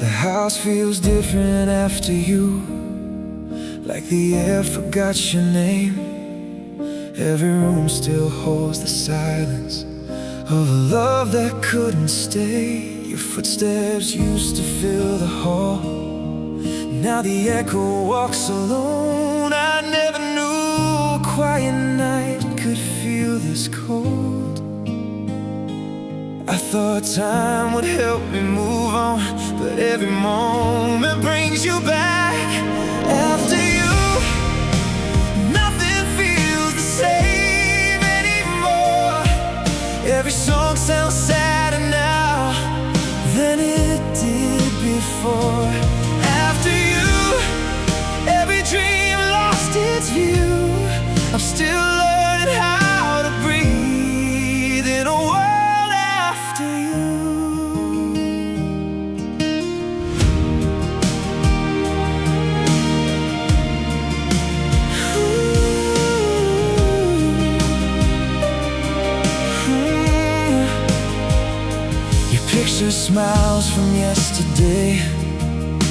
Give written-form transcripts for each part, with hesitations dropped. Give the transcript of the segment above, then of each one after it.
The house feels different after you, like the air forgot your name. Every room still holds the silence of a love that couldn't stay. Your footsteps used to fill the hall, now the echo walks alone. I never knew a quiet night could feel this cold. I thought time would help me move on, but every moment brings you back. After you, nothing feels the same anymore. Every song sounds sadder now than it did before. After you, every dream lost its view. I'm still learning how to breathe in a world after you. Your picture smiles from yesterday,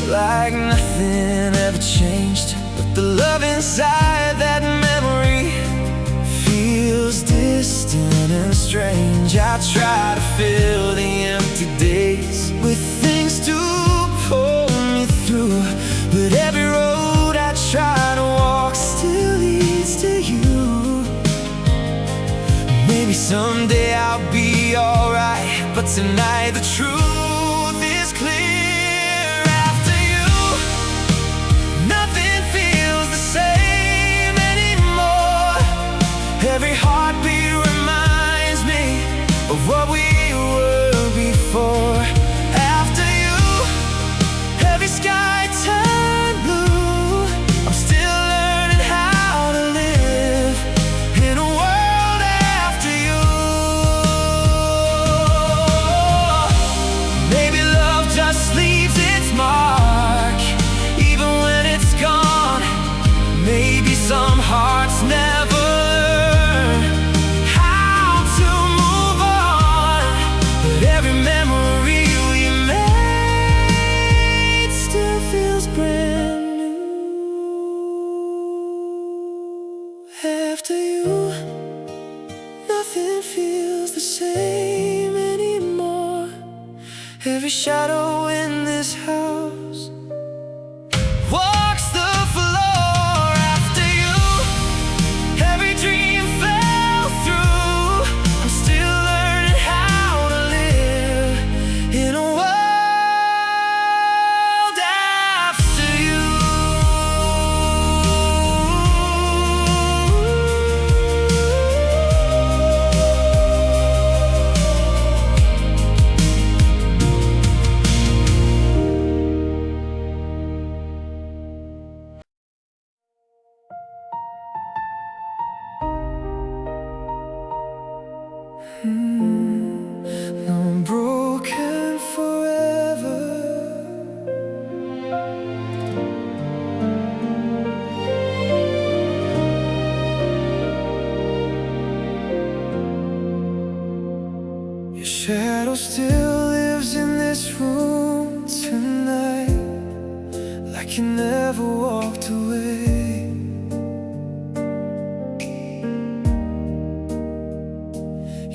like nothing ever changed. But the love inside that memory feels distant and strange. I try to fill the empty days with things to pull me through, but every road I try to walk still leads to you. Maybe someday I'll be alright, but tonight the truth is clear. After you, nothing feels the same anymore. Every heartbeat reminds me of what we were before. After you, every sky turned blue. I'm still learning how to live in a world after you. Maybe love just leaves its mark, even when it's gone. Maybe some hearts never learn how to move on, but every memory we made still feels brand new. After you, nothing feels the same anymore. Every shadow in this house walks the floor. After you, every dream fell through. I'm still learning how to live in a world after you. I'm broken forever. Your shadow still lives in this room tonight, like you never walked away.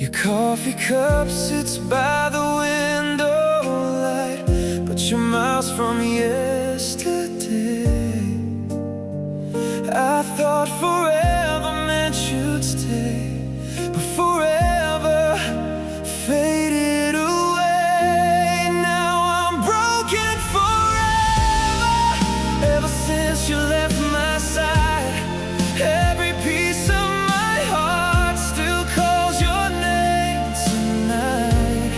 Your coffee cup sits by the window light, but you're miles from yesterday. I thought forever meant you'd stay, but forever faded away. Now I'm broken forever, ever since you left my side. Every piece of my heart still calls your name tonight.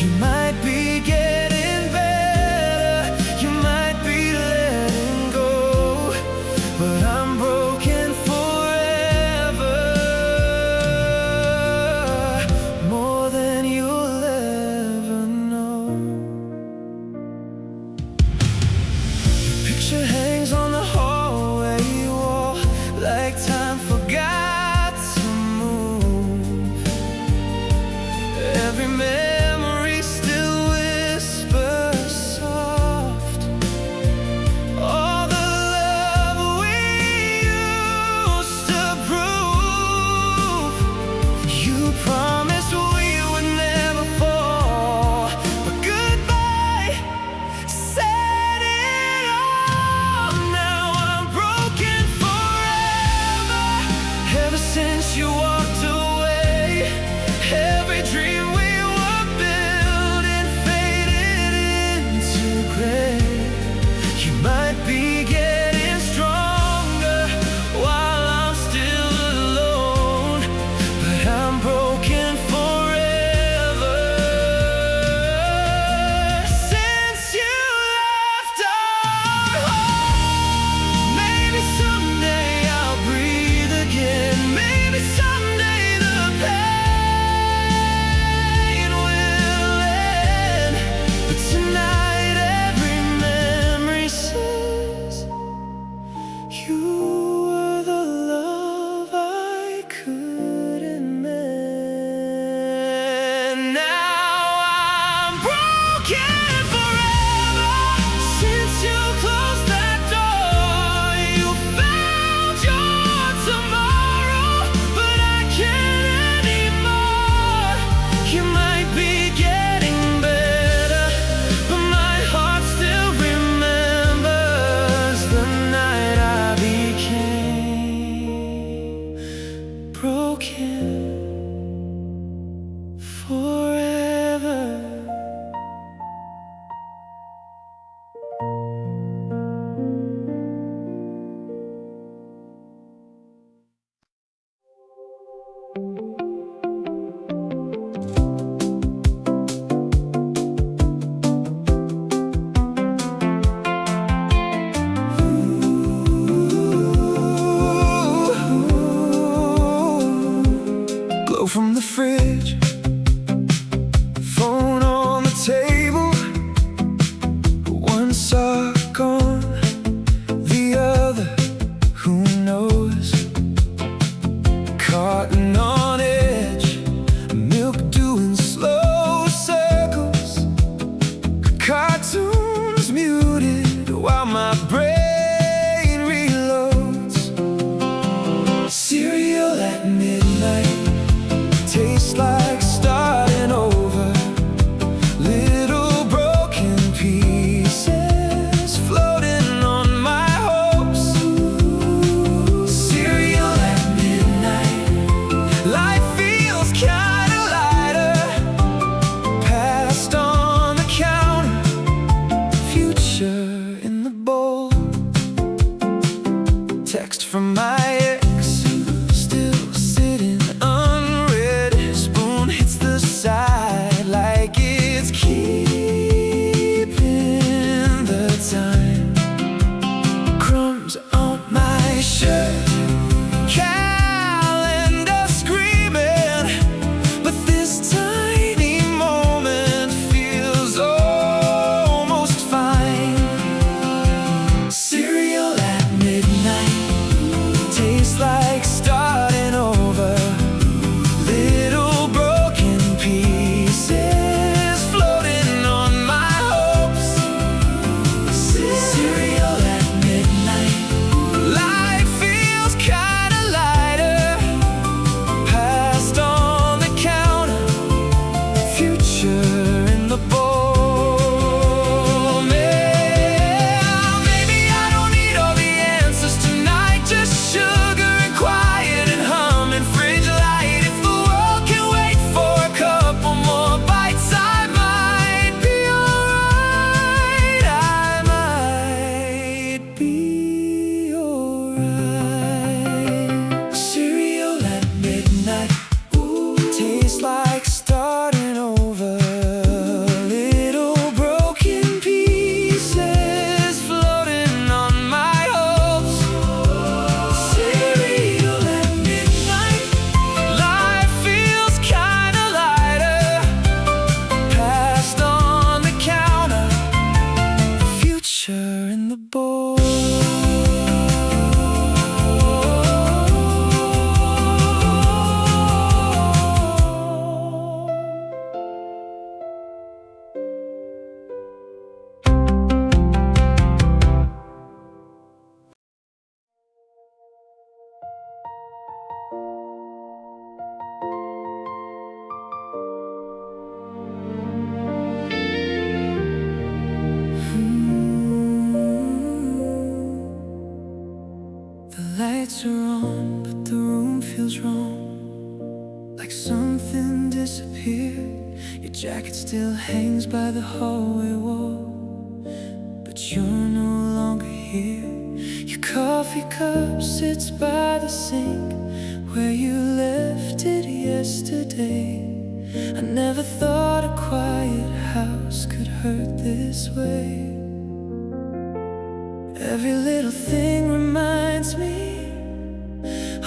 You might be getting better, you might be letting go, but I'm broken forever. cartoons muted while my brain reloads. Cereal at midnight tastes like starting over. Little broken pieces floating on my hopes. Cereal at midnight, life feels kinda lighter. Past on the counter, future in the bowl. Text from my ex, still sitting unread. Spoon hits the side like it's keeping the time. Crumbs on my shirt, calendar screaming, but this tiny moment feels almost fine. Cereal at midnight tastes like starting over. Little broken pieces floating on my hopes. Cereal at midnight, life feels kinda lighter. Past on the counter, future in the bowl. Maybe I don't need all the answers tonight, just sugar and quiet and humming fridge light. If the world can wait for a couple more bites, I might be alright. I might be alright. Cereal at midnight, tastes like starting over. Little broken pieces floating on my hopes. Cereal at midnight, life feels kinda lighter. Past on the counter, future in the bowl. The lights are on, but the room feels wrong. Like something disappeared. Your jacket still hangs by the hallway wall, but you're no longer here. Your coffee cup sits by the sink where you left it yesterday. I never thought a quiet house could hurt this way. Every little thing reminds me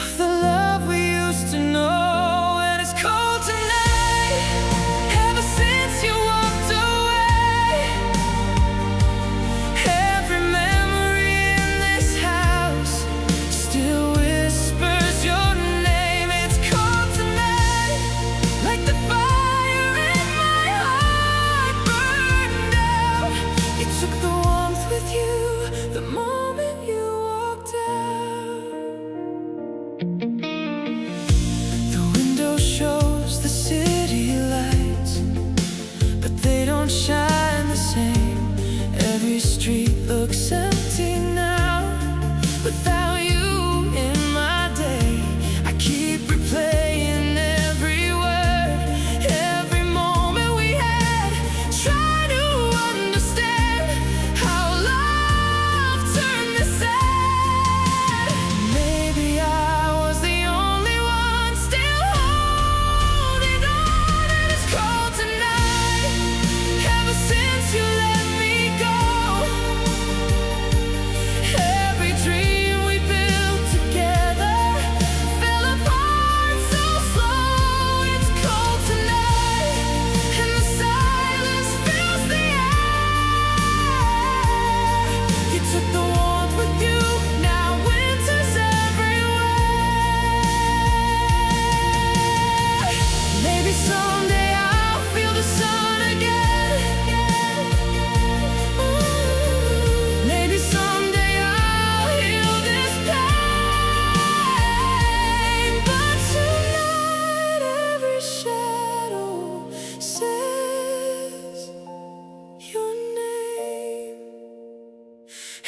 of the love we used to know, and it's cold tonight. Ever since you walked away, every memory in this house still whispers your name. It's cold tonight, like the fire in my heart burned out. You took the warmth with you the moment you walked out.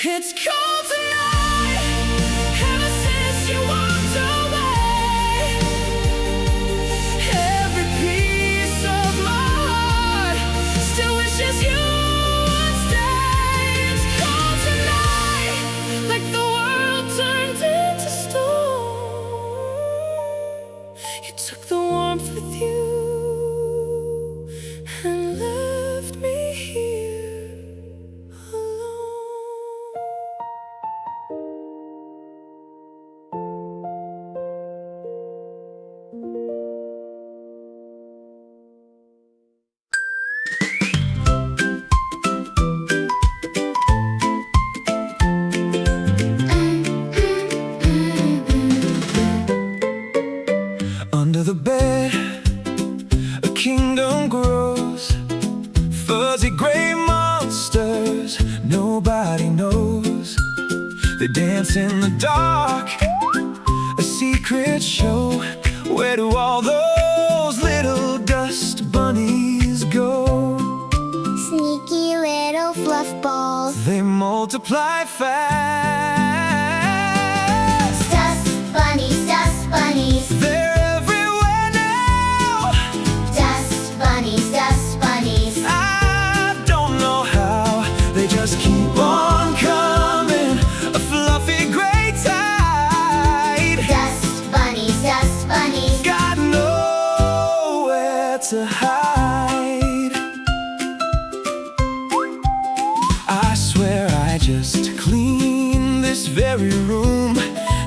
It's cold tonight, ever since you walked away. Every piece of my heart still wishes you would stay. It's cold tonight, like the world turned into stone. You took the warmth with you and left me here alone. Under the bed, a kingdom grows. Fuzzy gray monsters nobody knows. They dance in the dark, a secret show. Where do all those little dust bunnies go? Sneaky little fluff balls. They multiply fast. Dust bunnies, dust bunnies. They're everywhere now. Dust bunnies, dust bunnies. I don't know how, they just keep on coming. A fluffy gray tide. Dust bunnies, dust bunnies. Got nowhere to hide. I swear I just cleaned this very room.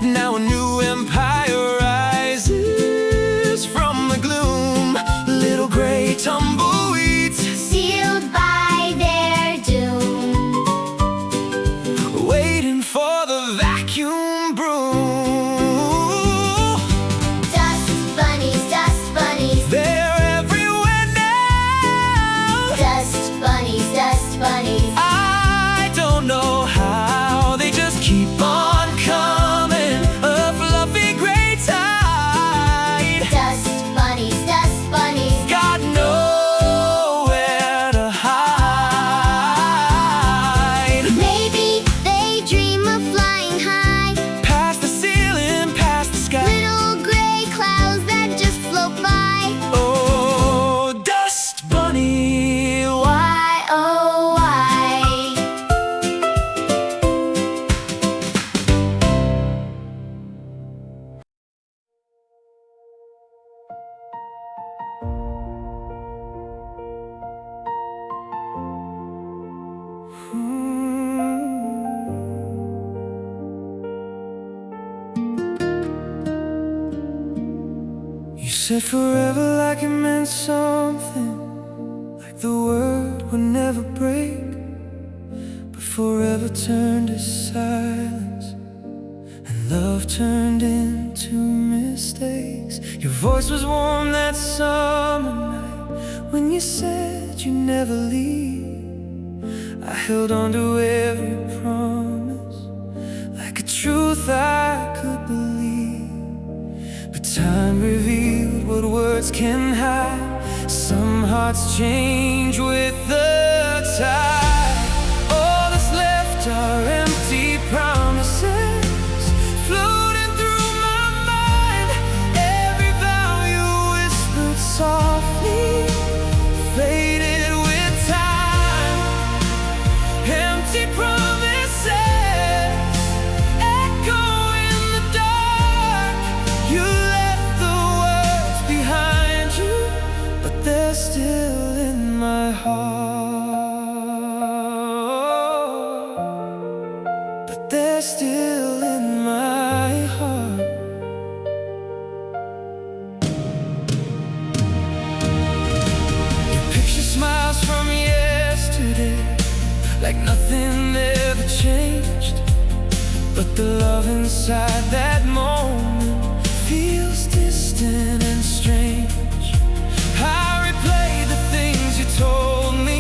Now a new empire rises from the gloom. Little gray tumbleweeds Sealed by their doom. waiting for the vacuum broom. Dust bunnies, dust bunnies. They're everywhere now. Dust bunnies, dust bunnies. I don't know how, they just keep on coming. A fluffy gray tide. Dust bunnies, dust bunnies. Got nowhere to hide. Maybe they dream of flying high. Past the ceiling, past the sky. Little gray clouds that just float by. Oh, dust bunny, Why, oh, why? You said forever like it meant something, like the word would never break. But forever turned to silence, and love turned into mistakes. Your voice was warm that summer night when you said you'd never leave. I held on to every promise like a truth I could believe. But time revealed what words can hide. Some hearts change with the tide. All that's left are empty promises floating through my mind. Every vow you whispered softly faded with time. Empty promises echo in the dark. You left the words behind you, but they're still in my heart. But they're still in my heart. Your picture smiles from yesterday, like nothing ever changed. But the love inside that moment feels distant and strange. I replay the things you told me,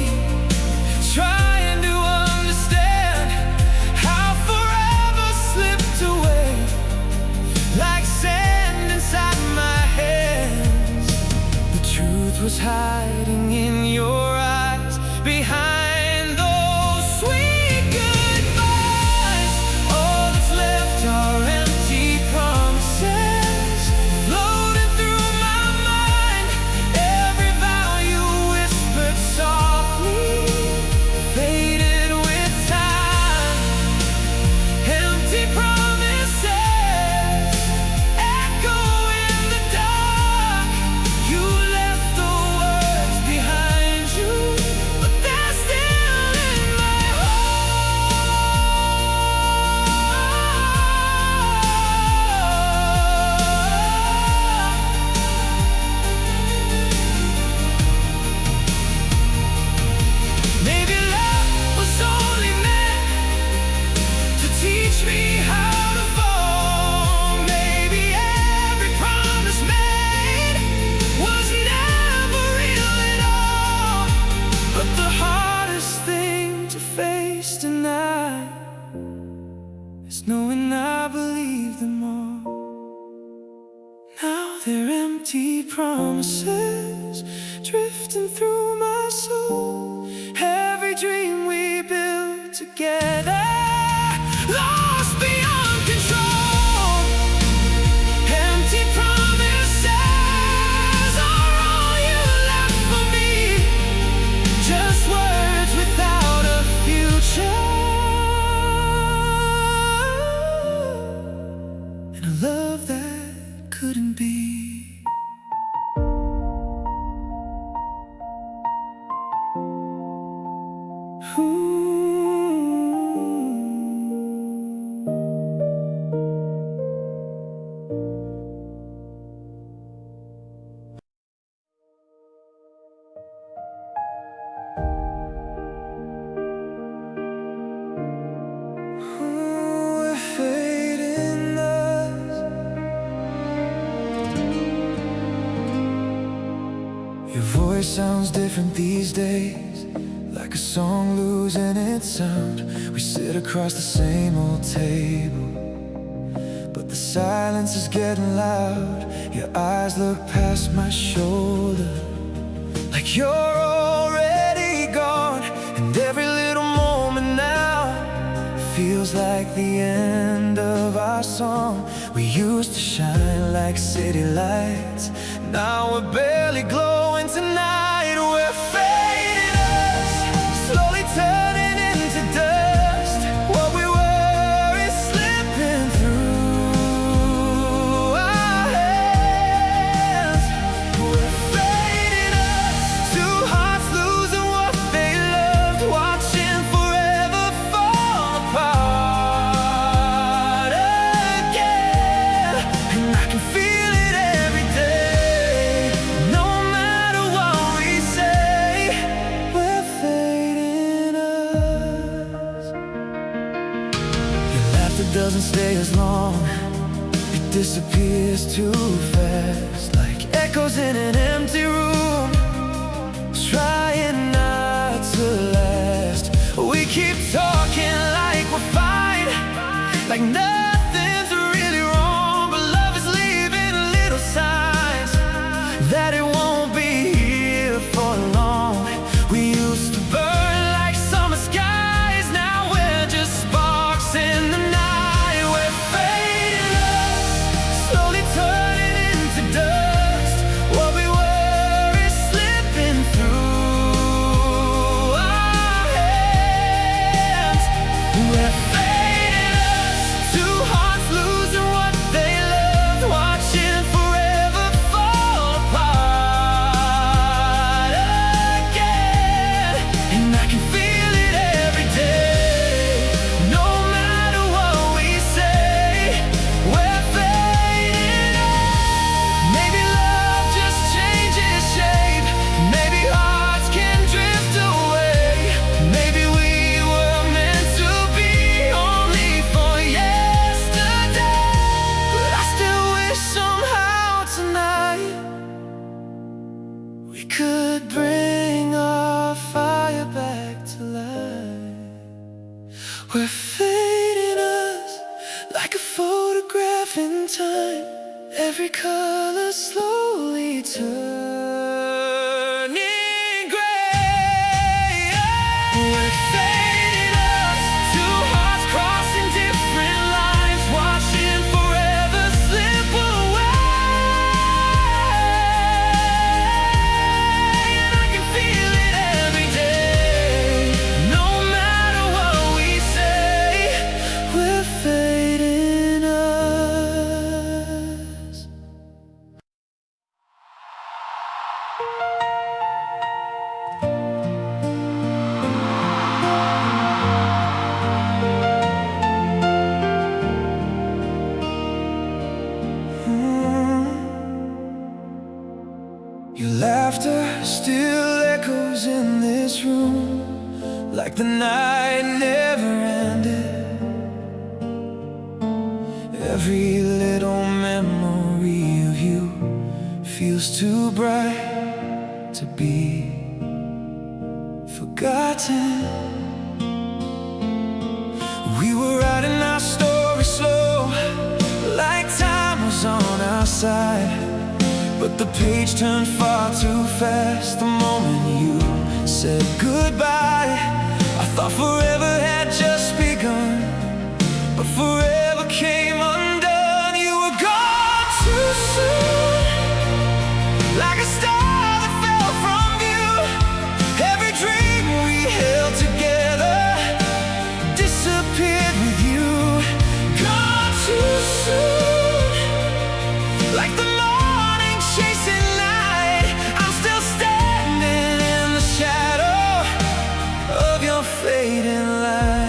trying to understand how forever slipped away like sand inside my hands. The truth was hiding in your eyes behind those sweet goodbyes. waste a night is knowing I believe them all. Now they're empty promises drifting through my soul. Every dream we built together, lost beyond control. Empty promises are all you left for me. Just words without a future, and a love that couldn't be. Your voice sounds different these days, like a song losing its sound. We sit across the same old table, but the silence is getting loud. Your eyes look past my shoulder, like you're already gone. And every little moment now feels like the end of our song. We used to shine like city lights, now we're barely glowing tonight. We're fading us, slowly turning into dust. What we were is slipping through our hands. We're fading us, two hearts losing what they loved, watching forever fall apart again. And I can feel it every day, no matter what we say. We're fading us. Your laughter doesn't stay as long, it disappears too fast, like echoes in an empty room, trying not to last. We keep talking like we're fine, like nothing's really wrong, but love is leaving little signs that it won't be here for long. We used to burn like summer skies, now we're just sparks in the night. We're fading us, slowly turning into dust. What we were is slipping through our hands. We're fading us, two hearts losing what they loved, watching forever fall apart again. And I can feel it every day, no matter what we say. We're fading us. Maybe love just changes shape, maybe hearts can drift away. Maybe we were meant to be only for yesterday. But I still wish somehow tonight we could bring our fire back to life. We're fading us like a photograph in time, every color slowly turning gray. We're fading us, two hearts crossing different lines, watching forever slip away. And I can feel it every day, no matter what we say. We're fading us. Your laughter still echoes in this room, like the night never ended. Every little memory of you feels too bright to be forgotten. side. But the page turned far too fast the moment you said goodbye. I thought forever had just begun, but forever came undone. You were gone too soon, like a star that fell from view. Every dream we held together disappeared with you. Gone too soon, like the morning chasing night. I'm still standing in the shadow of your fading light.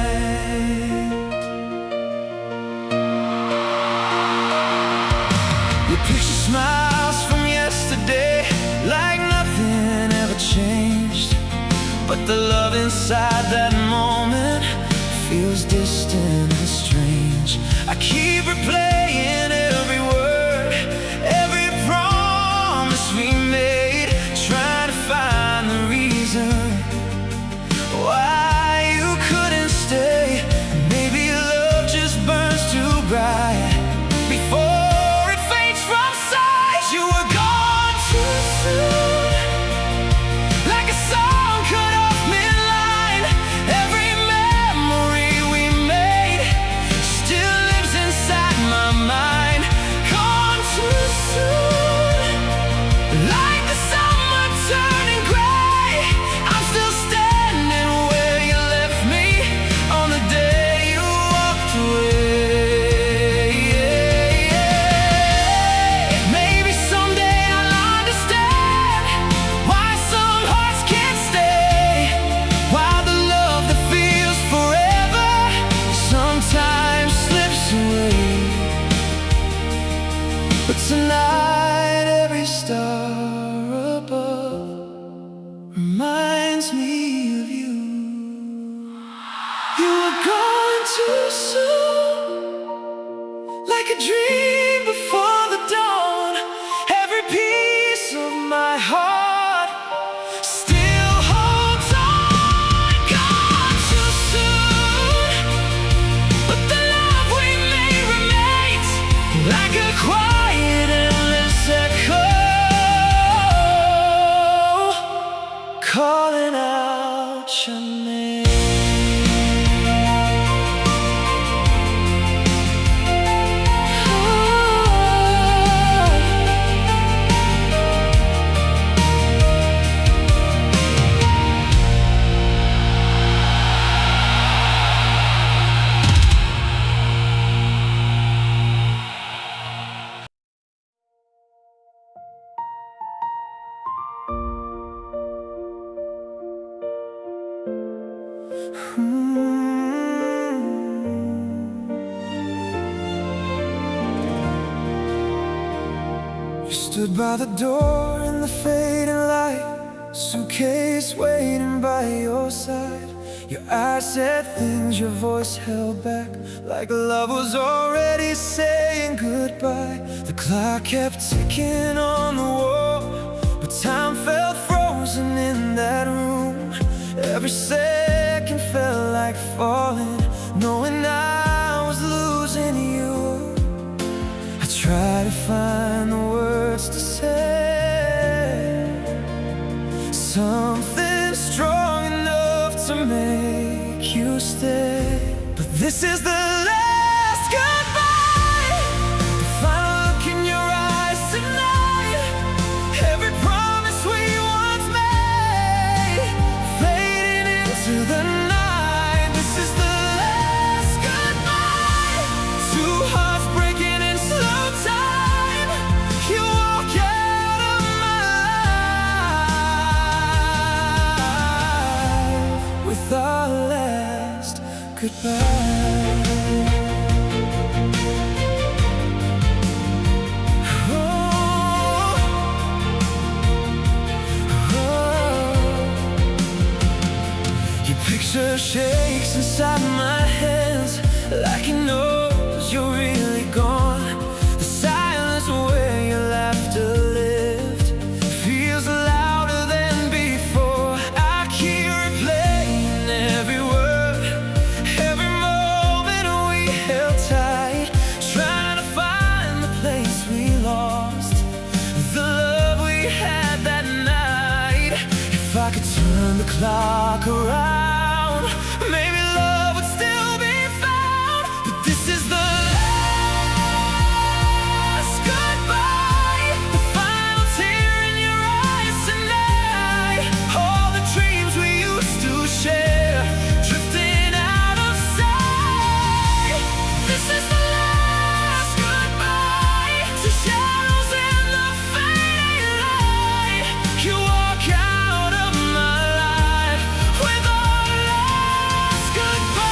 Your picture smiles from yesterday, like nothing ever changed. But the love inside that moment feels distant and strange. I keep replaying every word, every promise we made, trying to find the reason why you couldn't stay. Maybe love just burns too bright before it fades from sight. You were gone too soon, like a song cut off midline. Every memory we made still lives inside my mind. Gone too soon, like the summer turning gray. I'm still standing where you left me on the day you walked away. Maybe someday I'll understand why some hearts can't stay, why the love that feels forever sometimes slips away. But tonight every star above reminds me of you. You were gone too soon, like a dream before the dawn. Every piece of my heart still holds on. Gone too soon, but the love we made remains, like a quiet endless echo, calling out your name. You stood by the door in the fading light, suitcase waiting by your side. Your eyes said things your voice held back, like love was already saying goodbye. The clock kept ticking on the wall, but time felt frozen in that room. Every second felt like falling, knowing I was losing you. I tried to find the words to say, something strong enough to make you stay. But this is the last goodbye, the final look in your eyes tonight. Every promise we once made fading into the night. This is the last goodbye, two hearts breaking in slow time. You walk out of my life with our last goodbye. Your picture shakes inside my hands, like it knows you're really gone. The silence where your laughter lived feels louder than before. I keep replaying every word, every moment we held tight, trying to find the place we lost. clock around, maybe love would still be found. But this is the last goodbye, the final tear in your eyes tonight. All the dreams we used to share, drifting out of sight. This is the last goodbye, to shadows in the fading light. You walk out of my life with our last goodbye.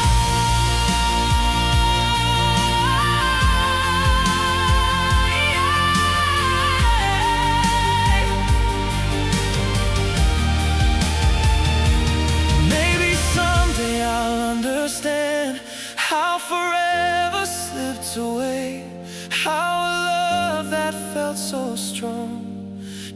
Maybe someday I'll understand how forever slipped away, how a love that felt so strong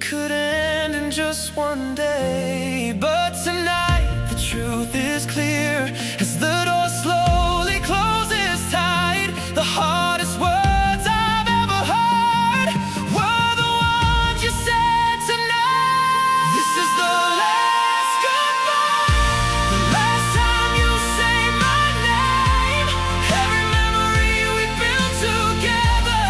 could end in just one day. But tonight the truth is clear, as the door slowly closes tight. The hardest words I've ever heard were the ones you said tonight. This is the last goodbye, the last time you say my name. Every memory we built together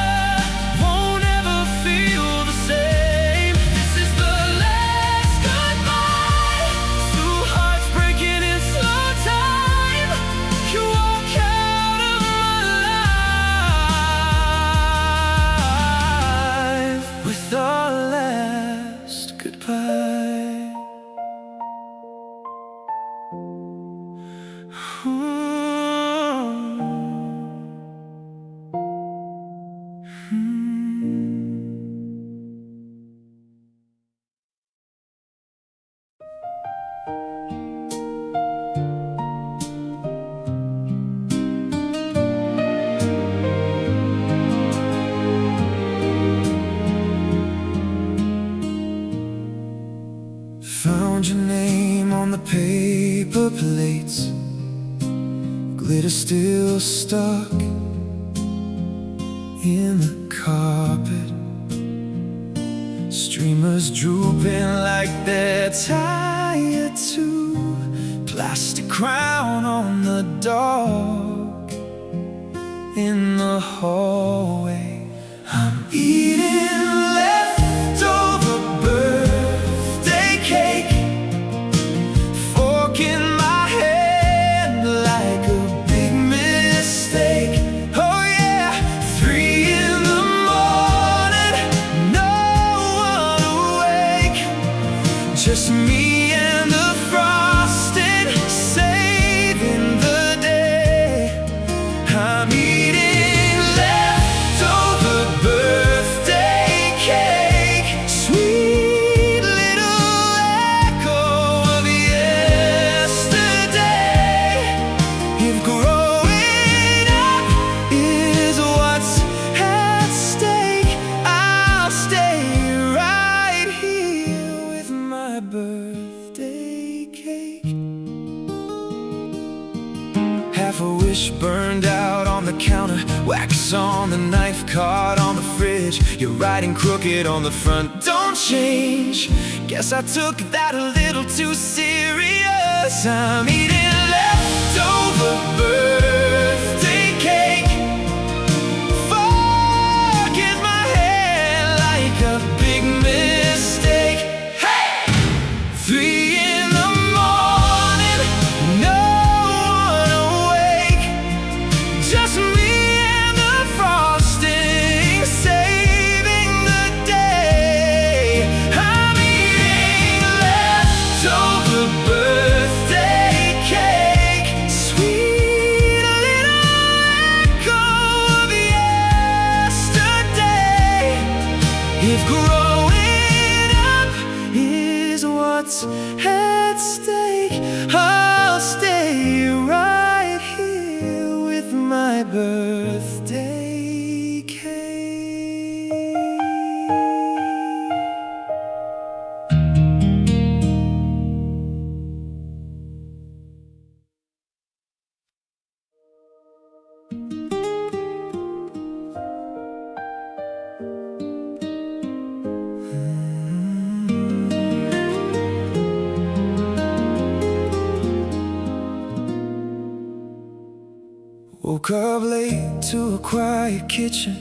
won't ever feel the same. This is the last goodbye, two hearts breaking in slow time. You walk out of my life with our last goodbye. Found your name on the paper plates, glitter still stuck in the carpet, streamers drooping like they're tired to plastic crown on the dog in the hallway. I'm eating leftover birthday cake, fork in my hand like a big mistake. Oh yeah, 3 in the morning, no one awake, just me and the frosting, saving the day. I'm eating leftover birthday cake, sweet little echo of yesterday. If growing up is what's at stake, I'll stay right here with my birthday cake. Half a wish burned out on the counter, wax on the knife, card on the fridge. You're writing crooked on the front, don't change. Guess I took that a little too serious. I'm eating leftover birthday cake, fork in my hand like a big mistake. Hey! 3 in the morning, no one awake, just me and the frosting, saving the day. I'm eating leftover birthday cake, sweet little echo of yesterday. If growing up is what's at stake, I'll stay right here with my birthday cake. Woke up late to a quiet kitchen,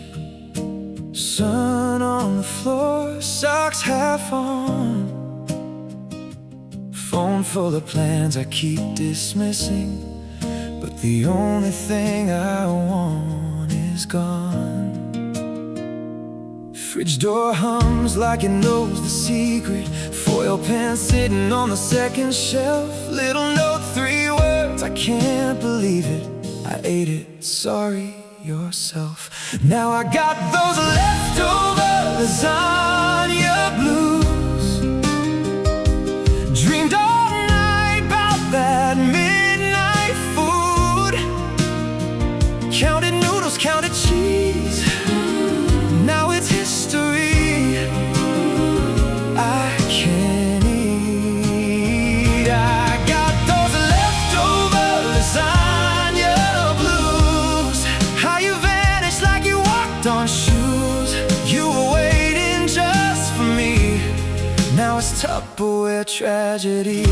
sun on the floor, socks half on. Phone full of plans I keep dismissing, but the only thing I want is gone. Fridge door hums like it knows the secret. Foil pen sitting on the second shelf. Little note, 3 words, I can't believe it. I ate it, sorry yourself. Now I got those leftover lasagna blues. Dreamed all night about that midnight food. Counted noodles, counted cheese. Now it's history I can't eat. I got those leftover lasagna blues. How you vanished like you walked on shoes. You were waiting just for me. Now it's Tupperware tragedy.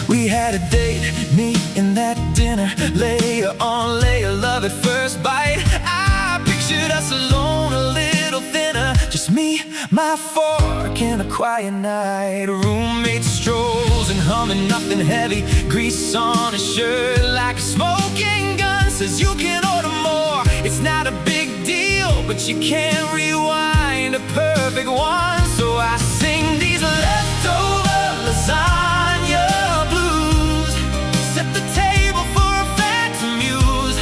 We had a date, me and that dinner. Layer on layer, love at first bite. I pictured us alone, a little thinner. Just me, my fork, and a quiet night. Roommate strolls and humming nothing heavy. Grease on his shirt like a smoking gun. Says you can order more, it's not a big deal, but you can't rewind a perfect one. So I sing these leftover lasagna blues. Set the table for a phantom muse.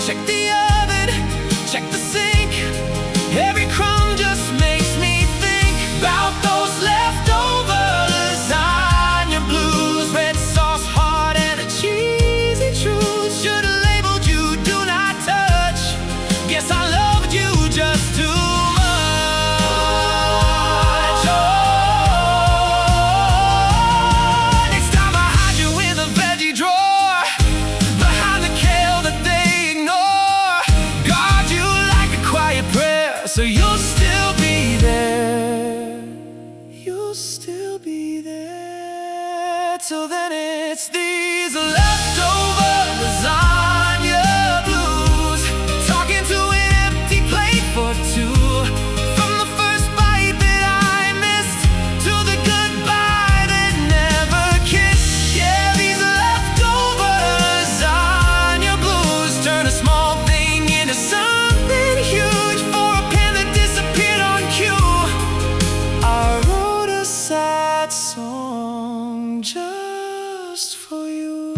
Check the oven, check the sink. Every crumb just makes me think about those leftover lasagna blues. Red sauce, hard, and a cheesy truth. Should've labeled you do not touch. Guess I loved you just too much. Oh, next time I hide you in the veggie drawer, behind the kale that they ignore. Guard you like a quiet prayer, so you'll still be there. You'll still be there. Till then it's these leftover lasagna blues. Talking to an empty plate for two. From the first bite that I missed to the goodbye that never kissed. Yeah, these leftover lasagna blues turn a small thing into something huge. For a pen that disappeared on cue, I wrote a sad song just for you.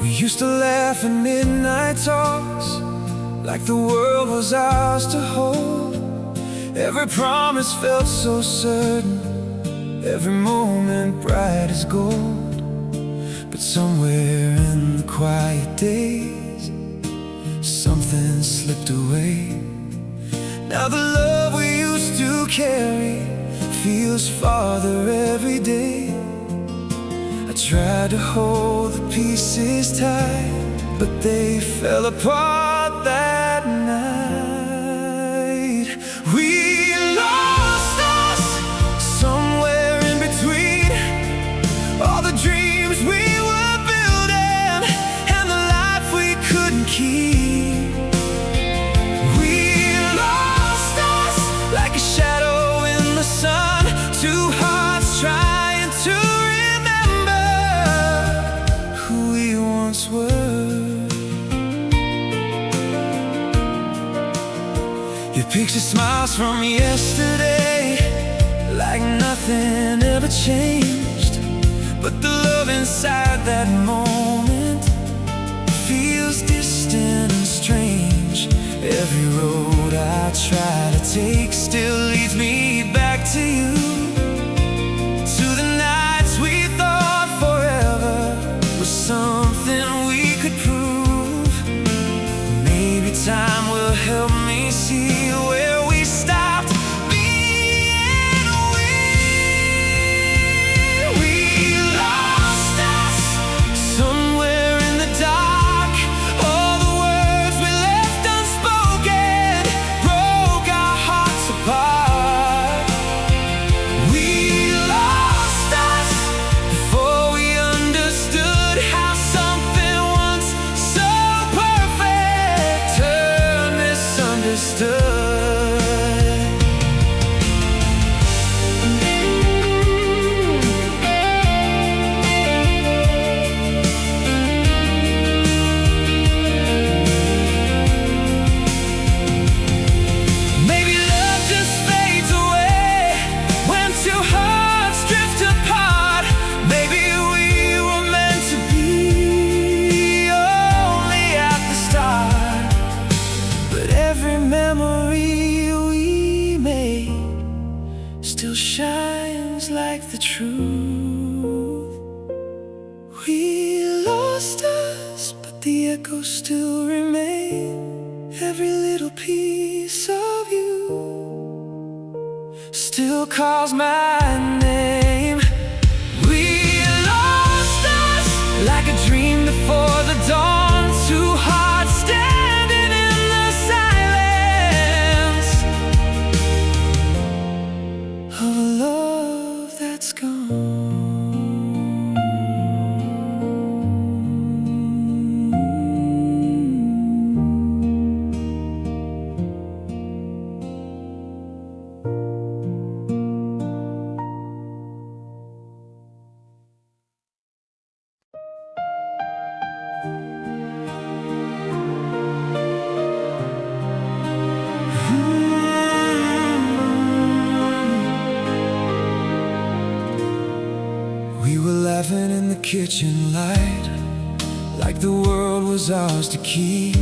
We used to laugh in midnight talks, like the world was ours to hold. Every promise felt so certain, every moment bright as gold. But somewhere in the quiet days, something slipped away. Now the love we used to carry feels farther every day. I tried to hold the pieces tight, but they fell apart that night. We lost us somewhere in between all the dreams we were building and the life we couldn't keep. We lost us like a shadow in the sun, two hearts trying to remember who we once were. Your picture smiles from yesterday, like nothing ever changed. But the love inside that moment feels distant and strange. Every road I try to take still leads me back to you, to the nights we thought forever echoes still remain. Every little piece of you still calls my name. We lost us like a dream before the dawn. Two hearts standing in the silence of a love that's gone. We were laughing in the kitchen light, like the world was ours to keep.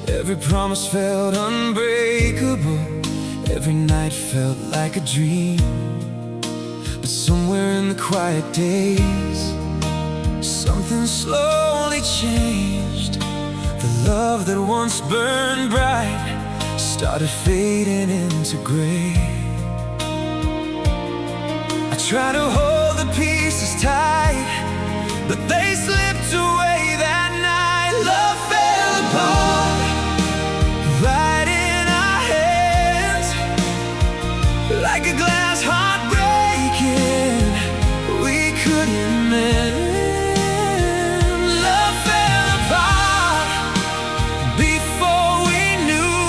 Every promise felt unbreakable. Every night felt like a dream. But somewhere in the quiet days, something slowly changed. The love that once burned bright started fading into gray. I try to hold the pieces tight, but they slipped away that night. Love fell apart right in our hands, like a glass heart breaking. We couldn't mend. Love fell apart before we knew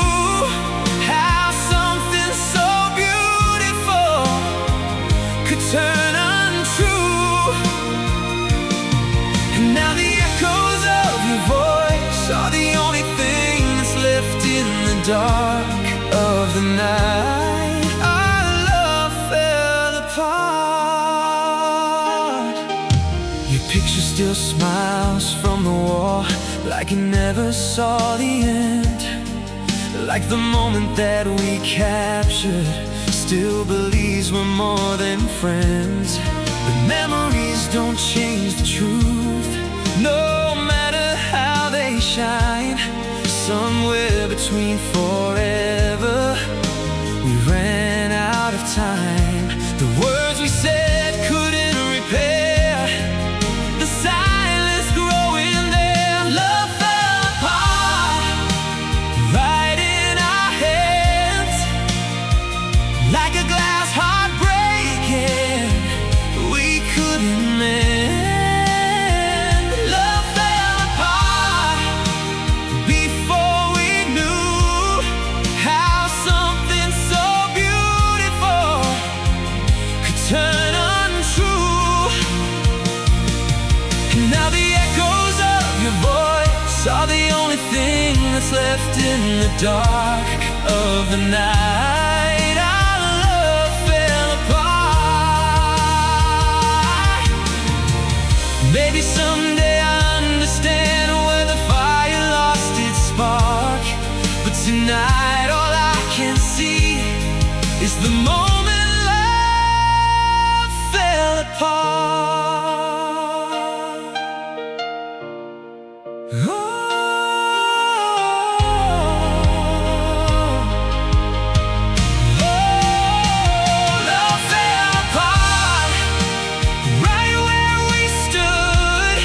how something so beautiful could turn untrue. And now the echoes of your voice are the only thing that's left in the dark of the night. Our love fell apart. Your picture still smiles from the wall, like you never saw the end. Like the moment that we captured still believes we're more than friends. But memories don't change the truth, no matter how they shine. Somewhere between forever, we ran out of time. The words we said couldn't repair the silence growing there. Love fell apart right in our hands, like a glass heart breaking. We couldn't mend. Love fell apart before we knew how something so beautiful could turn untrue. And now the echoes of your voice are the only thing that's left in the dark of the night. Our love fell apart. Maybe someday I understand where the fire lost its spark, but tonight all I can see is the moment love fell apart. Oh, love fell apart right where we stood.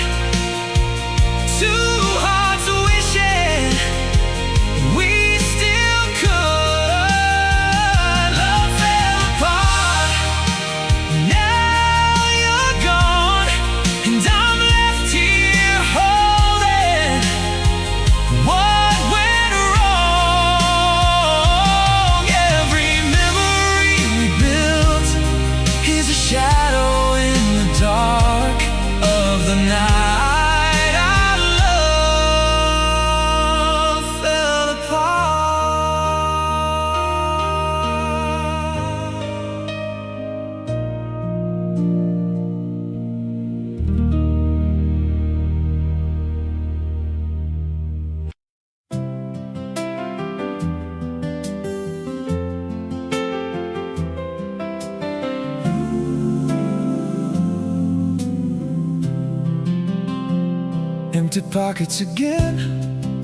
Empty pockets again,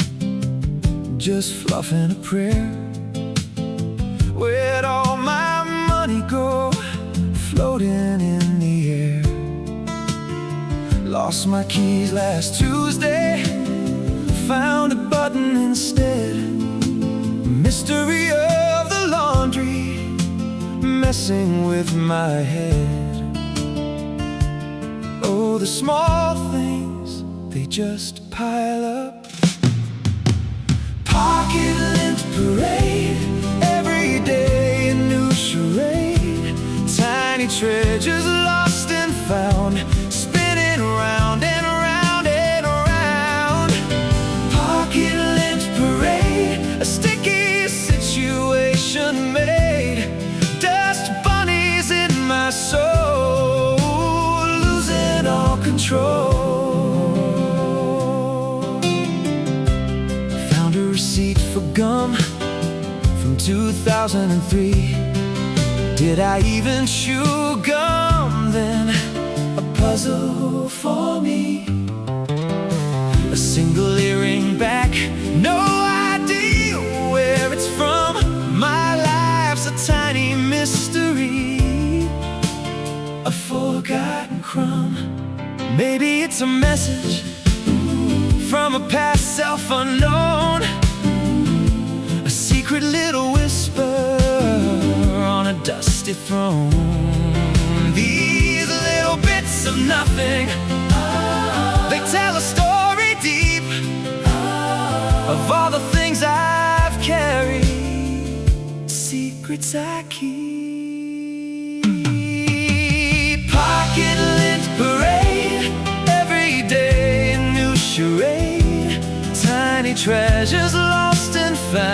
just fluffing a prayer. Where'd all my money go, floating in the air? Lost my keys last Tuesday, found a button instead. Mystery of the laundry, messing with my head. Oh, the small things, they just pile up. Pocket lint parade, every day a new charade. Tiny treasures lost and found, spinning round and round and round. Pocket lint parade, a sticky situation made. Dust bunnies in my soul, losing all control. Receipt for gum from 2003. Did I even chew gum then? A puzzle for me. A single earring back, no idea where it's from. My life's a tiny mystery, a forgotten crumb. Maybe it's a message from a past self unknown, a secret little whisper on a dusty throne. These little bits of nothing, they tell a story deep of all the things I've carried, secrets I keep. Pocket lint parade, every day a new charade. Tiny treasures lost and found,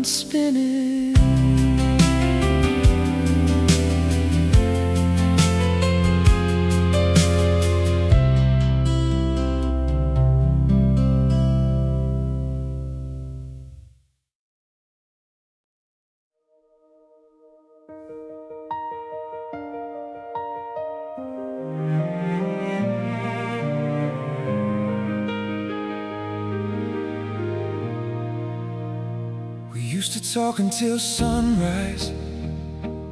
spinning. Used to talk until sunrise,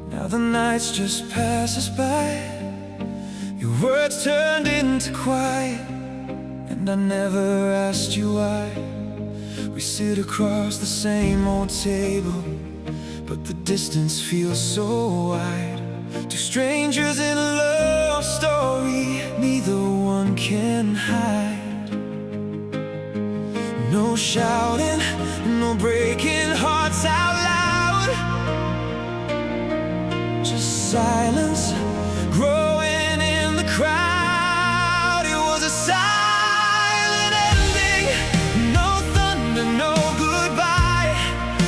now the nights just pass us by. Your words turned into quiet, and I never asked you why. We sit across the same old table, but the distance feels so wide. Two strangers in a love story, neither one can hide. No shouting, no breaking hearts out loud, just silence growing in the crowd. It was a silent ending, no thunder, no goodbye,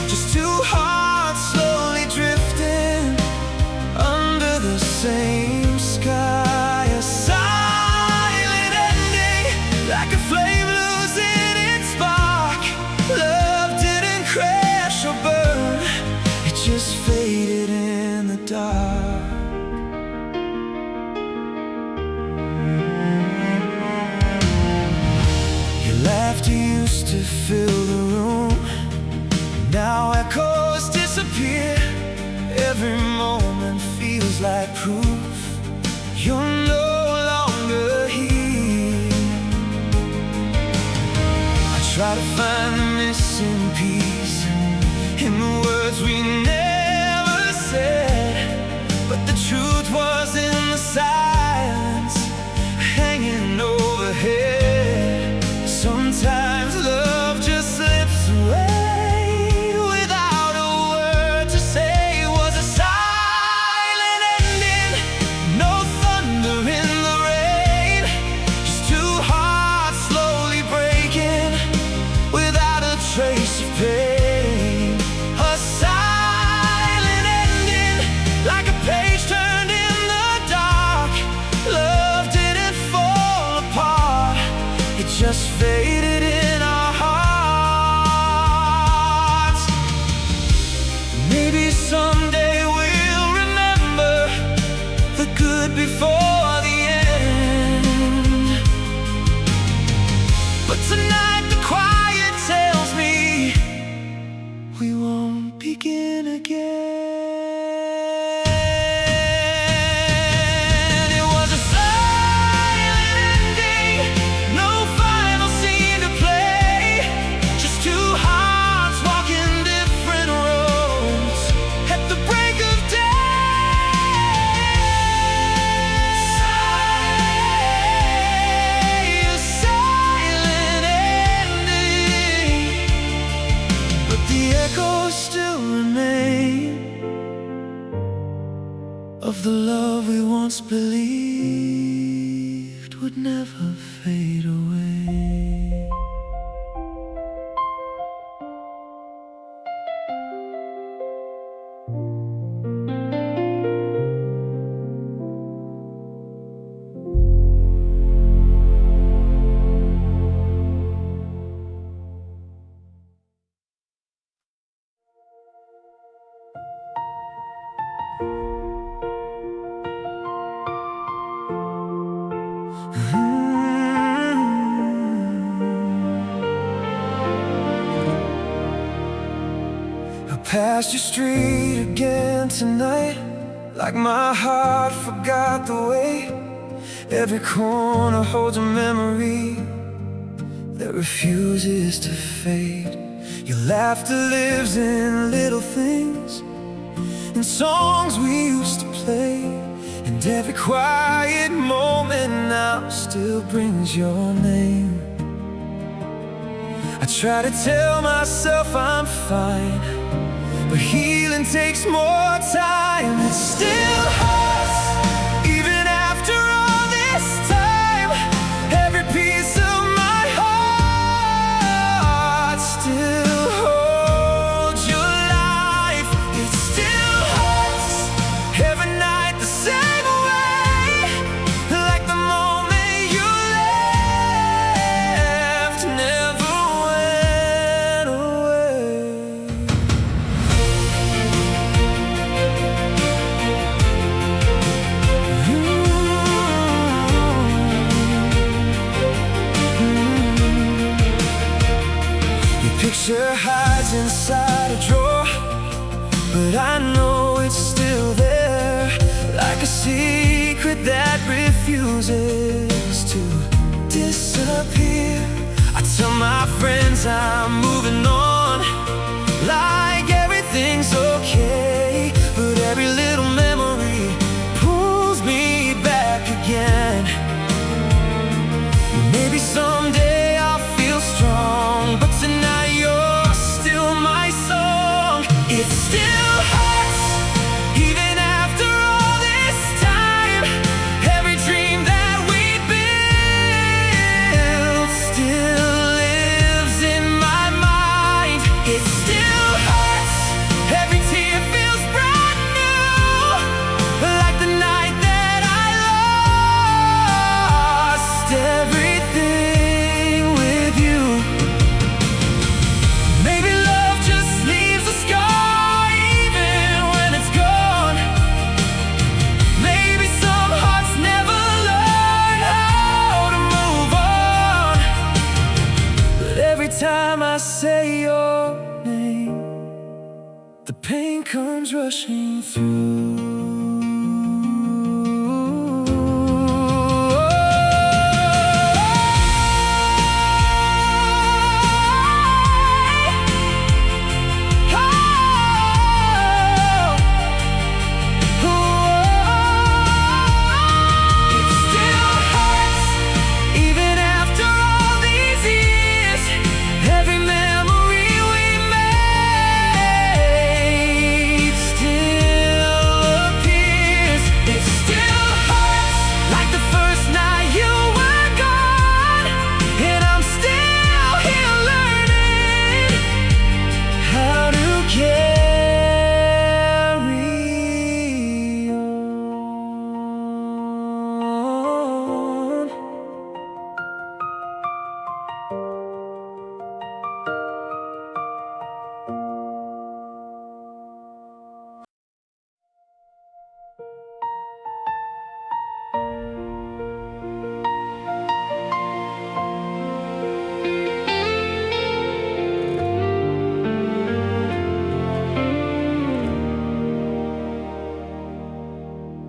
just two hearts slowly drifting under the same sky. A silent ending, like a flame losing its spark. Love didn't crash or burn, it just faded in the dark. Your laughter used to fill the room, now echoes disappear. Every moment feels like proof you're no longer here. I try to find the missing piece in the words we never said, but the truth was in the silence hanging overhead. Sometimes love just slips away without a word to say. It was a silent ending, no thunder in the rain, just two hearts slowly breaking without a trace of pain. A silent ending, like a page turned in the dark. Love didn't fall apart, it just faded in our hearts. Maybe someday we'll remember the good before the end. love we once believed would never fade away. I passed your street again tonight, like my heart forgot the way. Every corner holds a memory that refuses to fade. Your laughter lives in little things, in songs we used to play, and every quiet moment now still brings your name. I try to tell myself I'm fine, but healing takes more time. It still hurts, even after all this time. Every piece of my heart still holds your life. It still hurts, every night the same way, like the moment you left never went away. Picture hides inside a drawer, but I know it's still there, like a secret that refuses to disappear. I tell my friends I'm moving on, like everything's okay, but every little memory pulls me back again. Maybe someday I'll feel strong, but tonight it still hurts, even after all this time. Every dream that we built still lives in my mind. It still hurts, every tear feels brand new, like the night that I lost everything with you. Maybe love just leaves a scar time I say your name, the pain comes rushing through.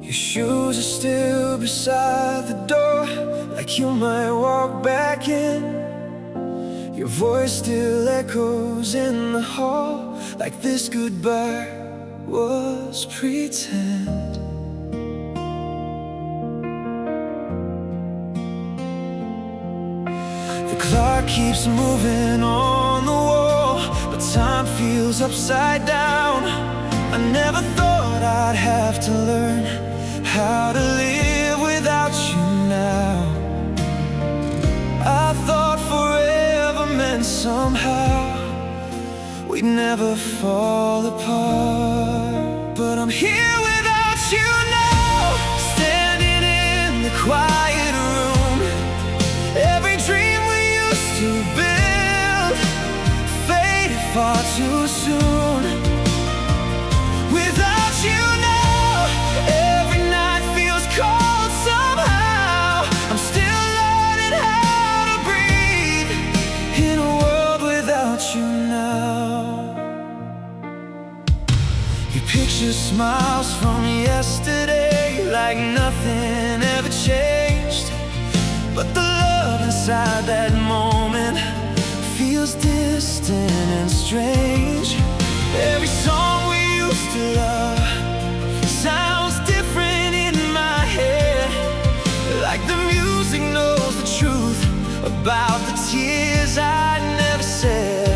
Your shoes are still beside the door, like you might walk back in. Your voice still echoes in the hall, like this goodbye was pretend. The clock keeps moving on the wall, but time feels upside down. I never thought I'd have to learn how to live without you now. I thought forever meant somehow we'd never fall apart. But I'm here without you now, standing in the quiet room. Every dream we used to build faded far too soon. Without you now, every night feels cold somehow. I'm still learning how to breathe in a world without you now. You picture smiles from yesterday like nothing ever changed. But the love inside that moment feels distant and strange. Every song we used to love sounds different in my head, like the music knows the truth about the tears I never said.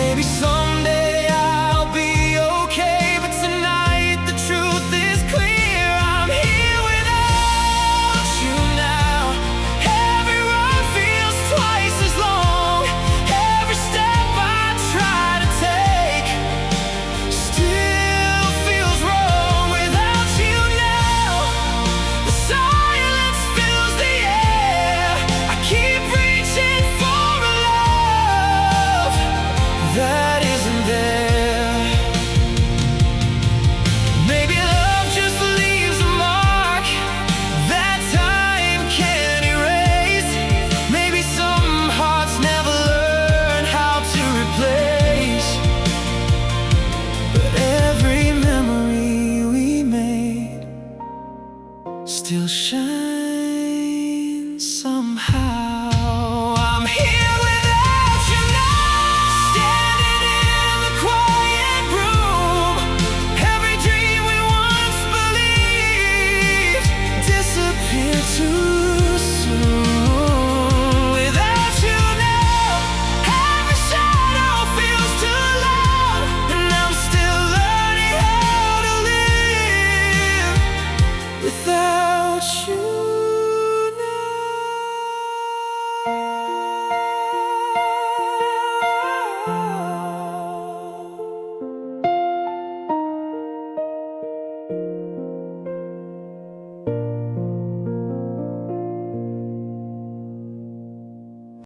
Maybe someday I'll be okay, but tonight the truth is clear. I'm here without you now. Every road feels twice as long. Every step I try to take still feels wrong. Without you now, the silence fills the air. I keep reaching for a love that isn't there. Maybe love just leaves a mark that time can't erase. Maybe some hearts never learn how to replace. But every memory we made still shines